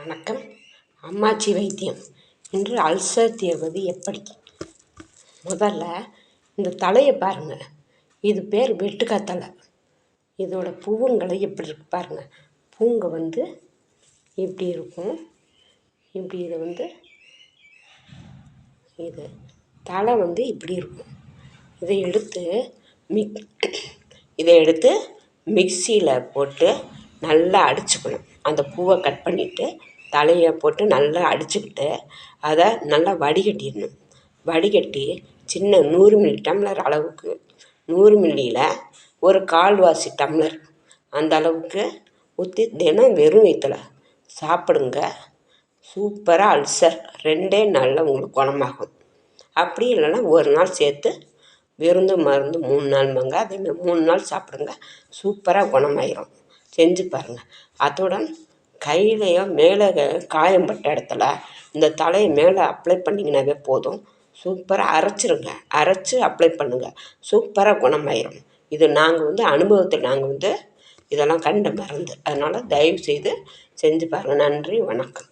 வணக்கம். அம்மாச்சி வைத்தியம். இன்று அல்சர் தீர்வது எப்படி? முதல்ல இந்த தலையை பாருங்கள். இது பேர் வெட்டுக்காய் தலை. இதோட பூவுங்களை எப்படி இருக்கு பாருங்கள். பூங்க இப்படி இருக்கும். இப்படி இது தலை இப்படி இருக்கும். இதை எடுத்து மிக்சியில் போட்டு நல்லா அடிச்சுக்கணும். அந்த பூவை கட் பண்ணிவிட்டு தலையை போட்டு நல்லா அடிச்சுக்கிட்டு அதை நல்லா வடிகட்டிடணும். வடிகட்டி சின்ன 100 மில்லி டம்ளர் அளவுக்கு 100 மில்லியில் ஒரு கால்வாசி டம்ளர் அந்த அளவுக்கு ஊற்றி தினம் வெறும் வயிற்றுல சாப்பிடுங்க. சூப்பராக அல்சர் 2 நாளில் உங்களுக்கு குணமாகும். அப்படி இல்லைன்னா ஒரு நாள் சேர்த்து விருந்து மருந்து 3 நாள்மாங்க. அதேமாதிரி 3 நாள் சாப்பிடுங்க. சூப்பராக குணமாயிரும். செஞ்சு பாருங்கள். அத்துடன் கையிலையோ மேலே காயம்பட்ட இடத்துல இந்த தலையை மேலே அப்ளை பண்ணிங்கனாவே போதும். சூப்பராக அரைச்சிருங்க. அரைச்சி அப்ளை பண்ணுங்கள். சூப்பராக குணமாயிரும். இது நாங்கள் அனுபவத்தில் நாங்கள் இதெல்லாம் கண்ட மருந்து. அதனால் தயவுசெய்து செஞ்சு பாருங்கள். நன்றி, வணக்கம்.